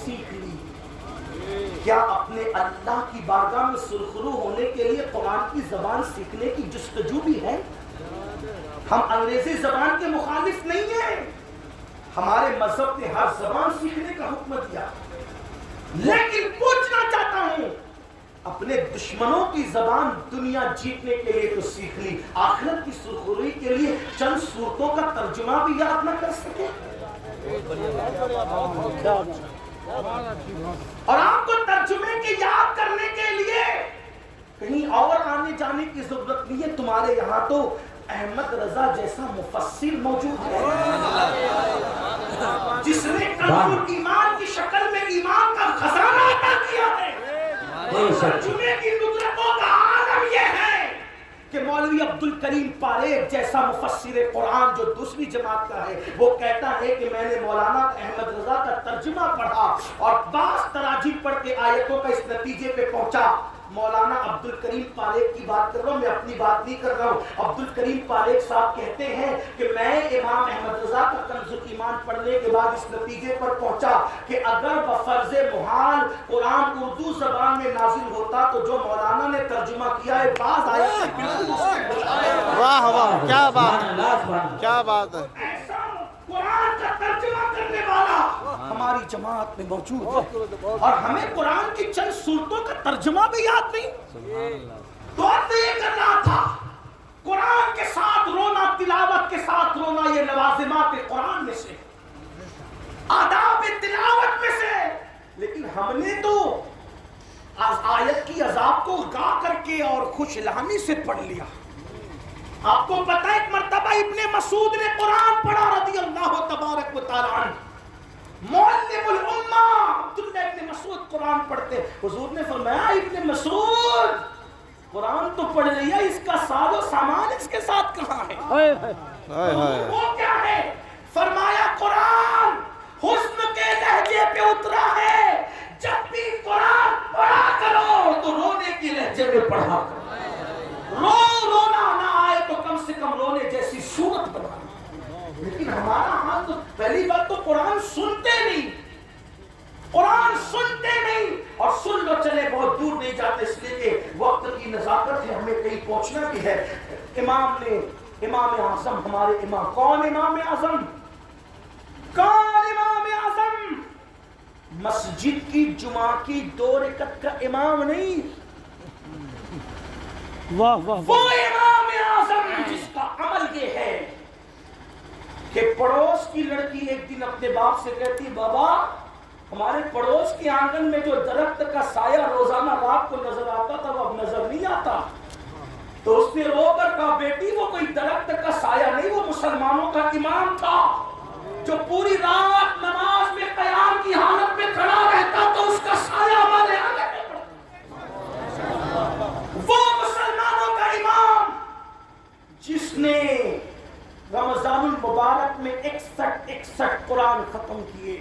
سیکھ لی. کیا اپنے اللہ کی بارگاہ میں سرخرو ہونے کے لیے قرآن کی زبان سیکھنے کی جستجو بھی ہے؟ ہم انگریزی زبان کے مخالف نہیں ہیں. ہمارے مذہب نے ہر زبان سیکھنے کا حکم دیا. لیکن پوچھنا چاہتا ہوں، اپنے دشمنوں کی زبان دنیا جیتنے کے لیے تو سیکھ لی، آخرت کی سرخروئی کے لیے چند صورتوں کا ترجمہ بھی یاد نہ کر سکے؟ اور آپ کو ترجمے کے یاد کرنے کے لیے کہیں اور آنے جانے کی ضرورت نہیں ہے. تمہارے یہاں تو احمد رضا جیسا مفسر موجود ہے جس نے کنز ایمان کی شکل میں ایمان کا خزانہ عطا کیا ہے. ترجمے کی ندرتوں کا عالم یہ ہے کہ مولوی عبدالکریم پاریک جیسا مفسر قرآن جو دوسری جماعت کا ہے، وہ کہتا ہے کہ میں نے مولانا احمد رضا کا ترجمہ پڑھا اور بعض تراجم پڑھ کے آیتوں کا اس نتیجے پہ پہنچا. مولانا عبدالکریم پاریک کی بات کر رہا ہوں، میں اپنی بات نہیں کر رہا ہوں. عبدالکریم پاریک صاحب کہتے ہیں کہ میں امام احمد رضا کا کنز ایمان پڑھنے کے بعد اس نتیجے پر پہنچا کہ اگر بفرض محال قرآن اردو زبان میں نازل ہوتا تو جو مولانا نے ترجمہ کیا ہے بعض آیت بالکل اس سے واہ واہ، کیا بات، کیا بات ہے. ایسا قرآن کا ترجمہ کرنے والا ہماری جماعت میں موجود ہے اور ہمیں قرآن کی چند صورتوں کا ترجمہ بھی یاد نہیں. تو یہ کر رہا تھا قرآن کے ساتھ رونا، تلاوت کے ساتھ رونا، یہ لوازمات قرآن میں سے، آداب تلاوت میں سے. لیکن ہم نے تو آیت کی عذاب کو گا کر کے اور خوش لہمی سے پڑھ لیا. آپ کو پتہ ہے ایک مرتبہ ابن مسعود نے قرآن پڑھا رضی اللہ تبارک و تعالی عنہ، معلم الامہ عبداللہ ابن مسعود قرآن پڑھتے. حضور نے فرمایا ابن مسعود قرآن تو پڑھ لیا، اس کا ساز و سامان اس کے ساتھ کہاں ہے؟ وہ کیا ہے؟ فرمایا قرآن حسن کے لہجے پہ اترا ہے، جب بھی قرآن پڑھا کرو تو رونے کے لہجے میں پڑھا کرو. رونا نہ آئے تو کم سے کم رونے جیسی صورت بنا. لیکن ہمارا حال تو پہلی بات تو قرآن سنتے نہیں، قرآن سنتے نہیں، اور سن لو چلے بہت دور نہیں جاتے اس لیے کہ وقت کی نزاکت ہے، ہمیں کہیں پہنچنا بھی ہے. امام اعظم ہمارے امام، کون امام اعظم؟ کون امام اعظم؟ مسجد کی جمعہ کی 2 رکعت کا امام نہیں، واہ واہ، وہ امام اعظم جس کا عمل یہ ہے کہ پڑوس کی لڑکی ایک دن اپنے باپ سے کہتی، بابا ہمارے پڑوس کے آنگن میں جو درخت کا سایہ روزانہ رات کو نظر آتا تھا وہ اب نظر نہیں آتا. تو اس نے رو کر کہا، بیٹی وہ کوئی درخت کا سایہ نہیں، وہ مسلمانوں کا امام تھا جو پوری رات نماز میں قیام کی حالت میں کھڑا رہتا تو اس کا سایہ ہمارے آنگن میں پڑتا. وہ مسلمانوں کا امام جس نے رمضان المبارک میں 61 قرآن ختم کیے،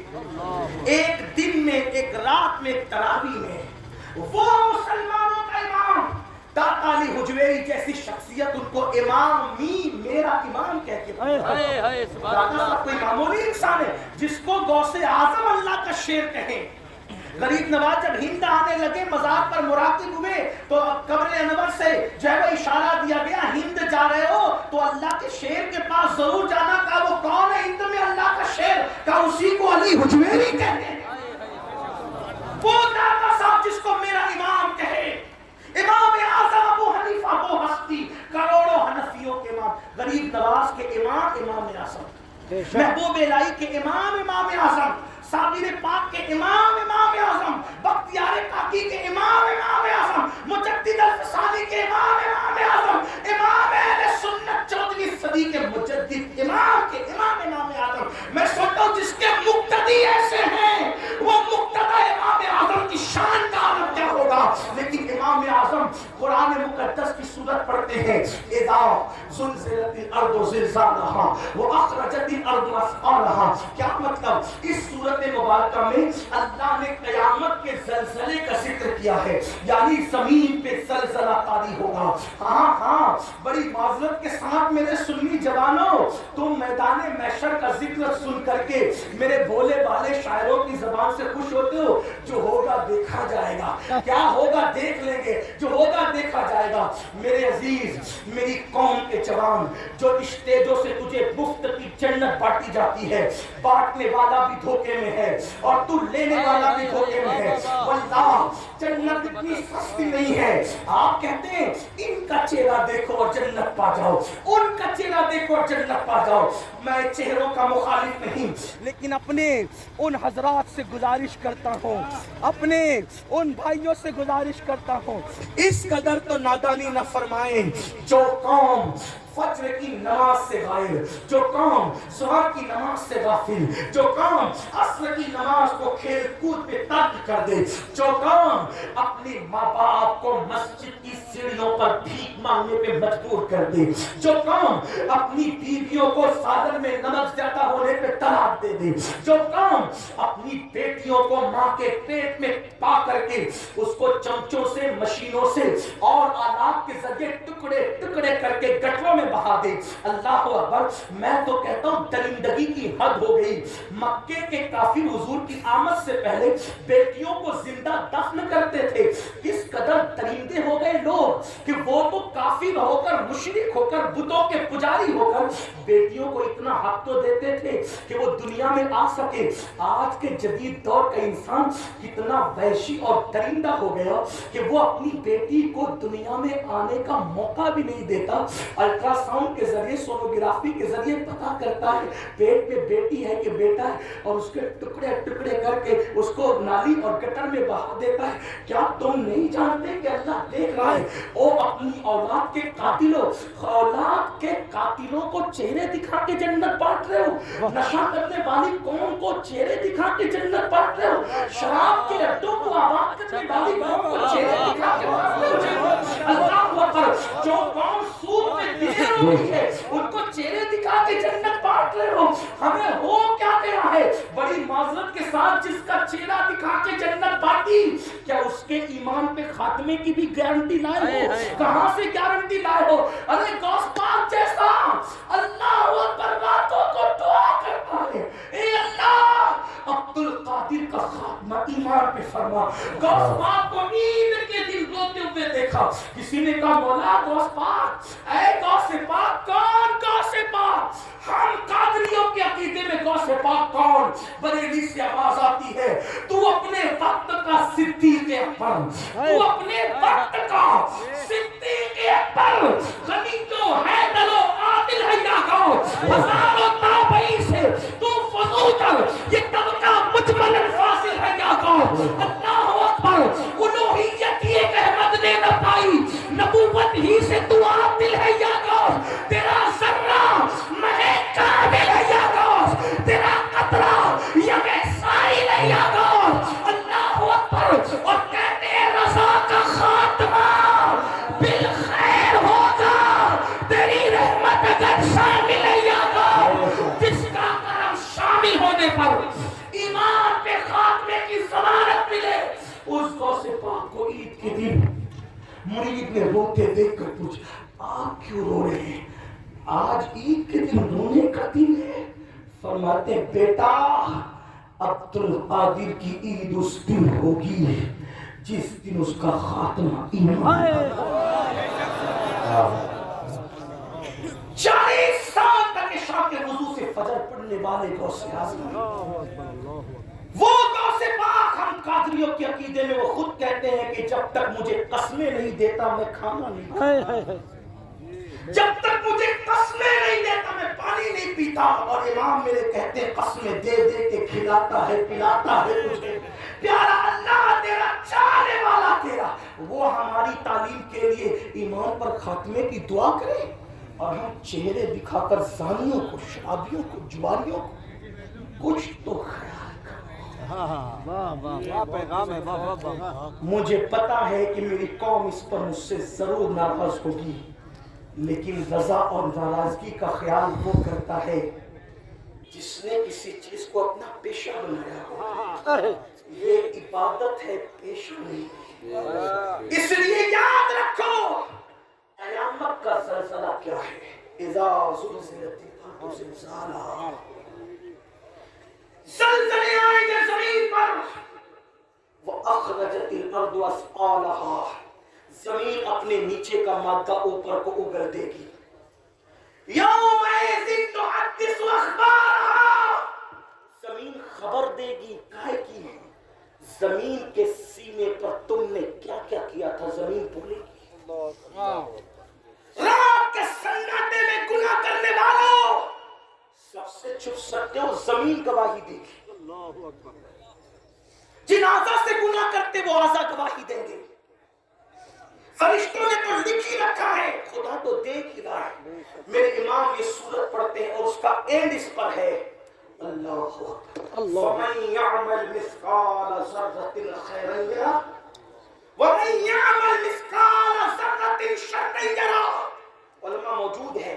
ایک دن میں، ایک رات میں، ایک تراویح میں. وہ مسلمانوں کا امام داتا علی حجویری جیسی شخصیت ان کو امامی، میرا امام کہہ کے داتا صاحب کوئی معمولی انسان ہے جس کو غوث اعظم اللہ کا شیر کہیں. غریب نواز جب ہند آنے لگے مزار پر مراقب ہوئے تو قبر انور سے جو ہے وہ اشارہ دیا گیا، ہند جا رہے ہو تو اللہ کے شیر کے پاس ضرور جانا. کہا وہ کون ہے ہند میں اللہ کا شیر؟ کہا اسی کو علی حجویری کہتے ہیں. وہ داتا صاحب جس کو میرا امام کہے، امام اعظم ابو حنیفہ، وہ ہستی کروڑوں حنفیوں کے امام، غریب نواز کے امام امام اعظم، محبوب الہی کے امام اعظم، صابر پاک کے امام اعظم، بختیار کاکی کے امام اعظم، مجدد الفسانی کے امام اعظم، امام اہل سنت 14ویں صدی کے مجدد امام کے امام اعظم. میں سوچتا ہوں جس کے مقتدی ایسے ہیں وہ مقتدی امام اعظم کی شان کا عالم کیا ہوگا. لیکن امام اعظم قرآن مقدس کی سورت پڑھتے ہیں، اذا زلزلت الارض زلزالہا واخرجت الارض اثقالہا. کیا مطلب؟ اس سورت مبارکہ میں اللہ نے قیامت کے زلزلے کا ذکر کیا ہے، یعنی زمین پہ زلزلہ طاری ہوگا۔ ہاں بڑی معذرت کے ساتھ میرے سنی جوانوں، تم میدان محشر کا ذکر سن کر کے میرے بھولے والے شاعروں کی زبان سے خوش ہوتے ہو۔ جو ہوگا دیکھا جائے گا، کیا ہوگا دیکھ لیں گے، جو ہوگا دیکھا جائے گا۔ میرے عزیز، میری قوم کے جوان، جو اسٹیجوں سے تجھے مفت کی جنت بانٹی جاتی ہے، بانٹنے والا بھی دھوکے میں ہے اور تو لینے والا بھی دھوکے میں ہے۔ واللہ جنت اتنی سستی نہیں ہے۔ آپ کہتے ہیں ان کا چہرہ دیکھو اور جنت پا جاؤ، ان کا چہرہ دیکھو اور جنت پا جاؤ۔ میں چہروں کا مخالف نہیں، لیکن اپنے ان حضرات سے گزارش کرتا ہوں، اپنے ان بھائیوں سے گزارش کرتا ہوں، اس قدر تو نادانی نہ فرمائیں۔ جو قوم فجر کی نماز سے غائب، جو قوم سحر کی نماز سے غافل، جو قوم عصر کی نماز کو کھیل کود پہ ترک کر دے، جو قوم اپنے ماں باپ کو مسجد کی سیڑھیوں پر بھیک مانگنے پہ مجبور کر دے، جو قوم اپنی بیویوں کو سالن میں نمک زیادہ ہونے پہ طلاق دے دے، جو قوم اپنی بیٹیوں کو ماں کے پیٹ میں پا کر کے اس کو چمچوں سے، مشینوں سے اور آلات کے ذریعے ٹکڑے ٹکڑے کر کے گٹروں میں بہا دے۔ اللہ اکبر، میں تو کہتا ہوں درندگی کی حد ہو گئی۔ مکے کے کافر حضور کی آمد سے پہلے بیٹیوں کو زندہ دفن کرتے تھے۔ کس قدر درندے ہو گئے لوگ کہ وہ تو کافر ہو کر، مشرک ہو کر، بتوں کے پجاری ہو کر بیٹیوں کو اتنا حق تو دیتے تھے کہ وہ دنیا میں آ سکے۔ آج کے جدید دور کا انسان کتنا وحشی اور درندہ ہو گیا کہ وہ اپنی بیٹی کو دنیا میں آنے کا موقع بھی نہیں دیتا۔ الٹرا ساؤنڈ کے ذریعے، سونوگرافی کے ذریعے پتا کرتا ہے پیٹ میں بیٹی ہے کہ بیٹا ہے، اور اس کے ٹکڑے ٹکڑے کر کے اس کو نالی اور گٹر میں بہا دیتا ہے۔ کیا تم نہیں جانتے کہ اللہ دیکھ رہا ہے؟ او اپنی اولاد کے قاتلوں، اولاد کے قاتلوں کو چہرے دکھا کے جنت بانٹ رہے ہو، نشہ کرنے والی قوم کو چہرے دکھا کے جنت بانٹ رہے ہو، شراب کے اڈوں کو آباد کرنے والی قوم کو چہرے دکھا کے بانٹ رہے ہو۔ اللہ اکبر، جو قوم سود میں دیر ہوئی ہے ان کو چہرے دکھا کے جنت بانٹ رہے ہو۔ ہمیں ہو کیا گیا ہے؟ بڑی معذرت کے ساتھ جس کا چہرہ دکھا کے جنت بانٹی، کیا اس کے ایمان پہ خاتمے کی بھی گارنٹی لائے ہو؟ کہاں سے گارنٹی لائے ہو؟ ارے غوث پاک جیسا اللہ اکبر باتوں کو دعا کرتا ہے، اے اللہ عبد القادر کا خاتمہ ایمان پہ فرما۔ غوث پاک کو عید کے دن روتے ہوئے دیکھا، کسی نے کہا مولا غوث پاک، اے غوث پاک کون غوث پاک؟ ہم قادریوں کے عقیدے میں غوث پاک کون؟ بریلی سے آواز آتی ہے، تو اپنے وقت کا صدیق اکبر، تو اپنے وقت کا صدیق اکبر، غنی تو ہے دلو عادل ہے یا کون؟ ہزاروں تابعی سے تو فضو کر، یہ طبقہ مجمل فاصل ہے یا کون؟ اللہ اکبر، الوہیت ہی ایک احمد نے نہ پائی، نبوت ہی سے تو عادل ہے یا کون؟ تیرا ذرہ مہک کامل ہے یا کون؟ تیرا قطرہ یمِ سائل ہے یا کون؟ اللہ اکبر، اور کہتے ہیں رضا کا خاتمہ بالخیر ہوگا، تیری رحمت اگر شامل ہے یا کون؟ جس کا کرم شامل ہونے پر ایمان پہ خاتمے کی ضمانت ملے، اس غوث پاک کو عید کے دن مرید نے روتے دیکھ کر پوچھا آپ کیوں رو رہے ہیں؟ آج عید کے دن رونے کا دن ہے؟ فرماتے ہیں بیٹا عبد القادر کی عید اس دن ہوگی جس دن اس کا خاتمہ ایمان۔ 40 سال تک عشاء کے وضو سے فجر پڑھنے والے غوث اعظم، وہ غوث پاک ہم قادریوں کے عقیدے میں وہ خود کہتے ہیں کہ جب تک مجھے قسمیں نہیں دیتا میں کھانا نہیں کھاتا، جب تک مجھے قسمیں نہیں دیتا میں پانی نہیں پیتا، اور امام میرے کہتے ہیں قسمیں دے دے کے کھلاتا ہے پلاتا ہے تجھے پیارا اللہ تیرا، چاہنے والا تیرا۔ وہ ہماری تعلیم کے لیے ایمان پر خاتمے کی دعا کرے اور ہم چہرے دکھا کر زانیوں کو، شرابیوں کو، جواریوں کو کچھ تو خیال۔ مجھے پتا ہے کہ میری قوم اس پر مجھ سے ضرور ناراض ہوگی، لیکن رضا اور ناراضگی کا خیال وہ کرتا ہے جس نے کسی چیز کو اپنا پیشہ بنایا ہو۔ یہ عبادت ہے پیشگوئی، اس لیے یاد رکھو قیامت کا زلزلہ کیا ہے. اذا زلزلت الارض زلزالها، زلزلے آئیں گے زمین پر. وَأَخْرَجَتِ الْأَرْضُ أَثْقَالَهَا، زمین اپنے نیچے کا مادہ اوپر کو اگل دے گی. یَوْمَئِذٍ تُحَدِّثُ أَخْبَارَهَا، زمین خبر دے گی. کائے کی؟ زمین کے سینے پر تم نے کیا کیا کیا تھا زمین بولے گی. رات کے سناٹے میں گناہ کرنے والوں سب سے چھپ سکتے ہو، زمین گواہی دے گی. جن آزا سے گناہ کرتے وہ آزا گواہی دیں گے. فرشتوں نے تو لکھ ہی رکھا ہے، خدا تو دیکھ ہی رہا ہے. میرے امام یہ سورت پڑھتے ہیں اور اس کا اینڈ اس پر ہے. اللہ فمن يعمل مثقال ذرة خيرا يره ومن يعمل مثقال ذرة شرا يره. علماء موجود ہے.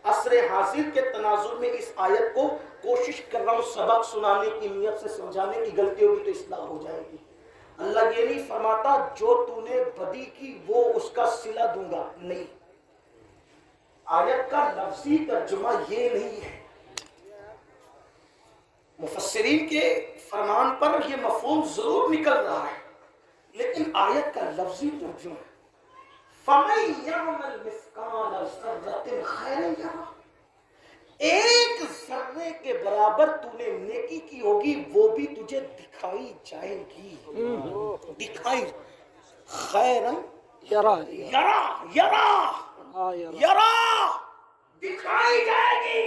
عصر حاضر کے تناظر میں اس آیت کو کوشش کر رہا ہوں سبق سنانے کی نیت سے سمجھانے کی، غلطی ہوگی تو اصلاح ہو جائے گی. اللہ یہ نہیں فرماتا جو تو نے بدی کی وہ اس کا صلہ دوں گا، نہیں. آیت کا لفظی ترجمہ یہ نہیں ہے. مفسرین کے فرمان پر یہ مفہوم ضرور نکل رہا ہے، لیکن آیت کا لفظی ترجمہ فَمَن يَعْمَلْ مِثْقَالَ ذَرَّةٍ خَيْرًا يَرَهُ، ایک ذرے کے برابر تو نے نیکی کی ہوگی وہ بھی تجھے دکھائی جائے گی. دکھائی خیرًا یرا یرا یرا یرا دکھائی جائے گی.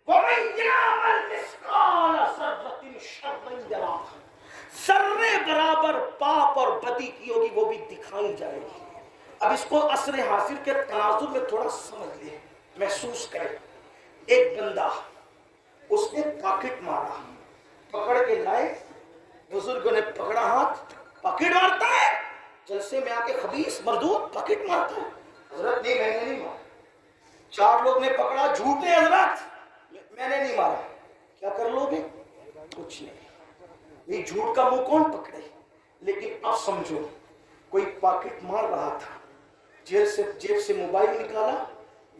وَمَن يَعْمَلْ مِثْقَالَ ذَرَّةٍ شَرًّا يَرَهُ، ذرے برابر پاپ اور بدی کی ہوگی وہ بھی دکھائی جائے گی. اب اس کو عصر حاضر کے تناظر میں تھوڑا سمجھ لیں، محسوس کریں. ایک بندہ اس نے پاکٹ مارا، پکڑ کے لائے، بزرگوں نے پکڑا ہاتھ. پاکٹ مارتا ہے جلسے میں آ کے خبیث مردود پاکٹ مارتا ہے. حضرت نہیں میں نے نہیں مارا. 4 لوگ نے پکڑا، جھوٹے حضرت میں نے نہیں مارا. کیا کر لو گے؟ کچھ نہیں. یہ جھوٹ کا منہ کون پکڑے؟ لیکن اب سمجھو کوئی پاکٹ مار رہا تھا، جیب سے موبائل نکالا،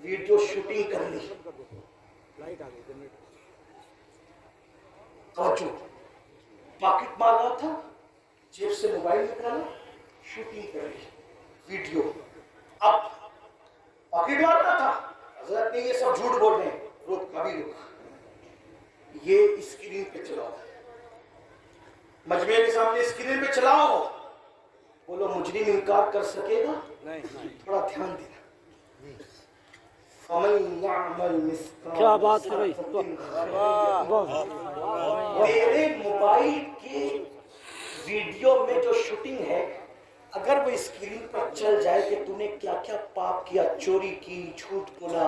ویڈیو شوٹنگ کر لی. توجہ، پاکٹ مار رہا تھا، جیب سے موبائل نکالا، شوٹنگ کر لی، ویڈیو. اب پاکٹ مار رہا تھا، حضرت نے یہ سب جھوٹ بول رہے ہیں. رک ابھی رک، یہ اسکرین پہ چلاؤ، مجمع کے سامنے اسکرین پہ چلاؤ. بولو مجرم انکار کر سکے گا؟ تھوڑا دھیان دینا. فَمَن يَعْمَلْ مِثْقَالَ کیا بات ہے بھائی. تیرے موبائل کی ویڈیو میں جو شوٹنگ ہے اگر وہ اسکرین پر چل جائے کہ تو نے کیا کیا پاپ کیا، چوری کی، جھوٹ بولا،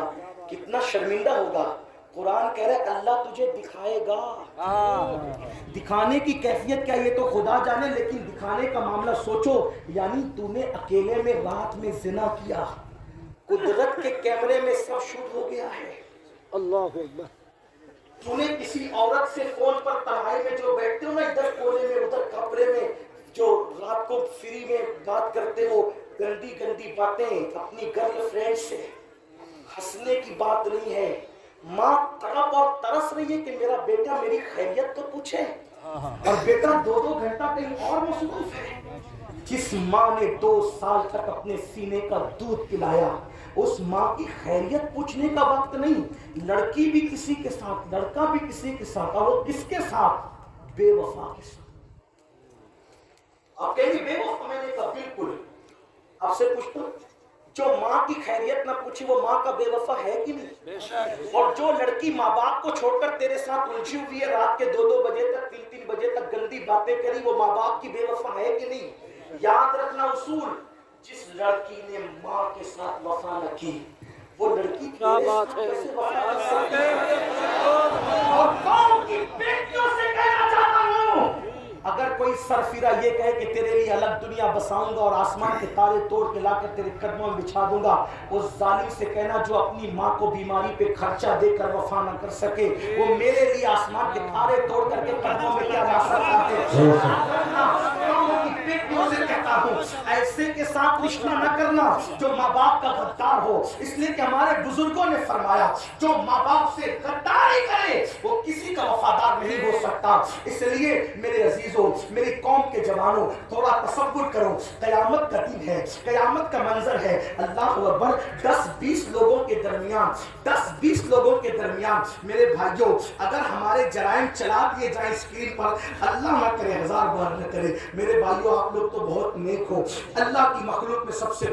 کتنا شرمندہ ہوگا. قرآن کہہ رہے اللہ تجھے دکھائے گا. دکھانے کی کیفیت کیا یہ تو خدا جانے، لیکن دکھانے کا معاملہ سوچو. یعنی تو نے اکیلے میں رات میں زنا کیا، قدرت کے کیمرے میں سب شوٹ ہو گیا ہے. اللہ اکبر. تو نے کسی عورت سے فون پر تنہائی میں جو بیٹھتے ہو نا، ادھر کونے میں ادھر کمرے میں، جو رات کو فری میں بات کرتے ہو، گندی گندی باتیں اپنی گرل فرینڈ سے، ہنسنے کی بات نہیں ہے. ماں تڑپ اور ترس رہی ہے کہ میرا بیٹا میری خیریت تو پوچھے، اور بیٹا 2 گھنٹہ کہیں اور مصروف ہے. جس ماں نے 2 سال تک اپنے سینے کا دودھ پلایا، اس ماں کی خیریت پوچھنے کا وقت نہیں. لڑکی بھی کسی کے ساتھ، لڑکا بھی کسی کے ساتھ، اور وہ کس کے ساتھ؟ بے وفا کے ساتھ. آپ کہیں گے بے وفا؟ میں نے کہا بالکل. آپ سے پوچھتا ہوں جو ماں کی خیریت نہ پوچھی وہ ماں کا بے وفا ہے کہ نہیں؟ اور جو لڑکی ماں باپ کو چھوڑ کر تیرے ساتھ الجھی ہوئی ہے، رات کے 2 بجے تک، 3 بجے تک گندی باتیں کری، وہ ماں باپ کی بے وفا ہے کہ نہیں؟ یاد رکھنا اصول، جس لڑکی نے ماں کے ساتھ وفا نہ کی وہ لڑکی تیرے ساتھ کیسے وفا کر سکتی ہے؟ اور قوم کی بیٹیوں سے کہنا چاہتا ہوں اگر کوئی سرفیرا یہ کہے کہ تیرے لیے الگ دنیا بساؤں گا اور آسمان کے تارے توڑ کے لا کر تیرے قدموں میں بچھا دوں گا، اس ظالم سے کہنا جو اپنی ماں کو بیماری پہ خرچہ دے کر وفا نہ کر سکے، وہ میرے لیے آسمان کے تارے توڑ کر کے قدموں میں کیا لا سکتا ہے؟ کہتا ہوں ایسے کے ساتھ رشتہ نہ کرنا جو ماں باپ کا غدار ہو، اس لیے کہ ہمارے بزرگوں نے فرمایا جو ماں باپ سے غداری کرے وہ کسی کا وفادار نہیں ہو سکتا۔ اس لیے میرے عزیزوں، میری قوم کے جوانوں، تھوڑا تصور کرو، قیامت کا دن ہے، قیامت کا منظر ہے، اللہ اکبر، 10-20 لوگوں کے درمیان 10-20 لوگوں کے درمیان میرے بھائیوں اگر ہمارے جرائم چلا دیے جائیں اسکرین پر، اللہ نہ کرے، 1000 بار نہ کرے، میرے بھائیوں آپ لوگ تو بہت نیک ہو، اللہ کی مخلوق میں سب سے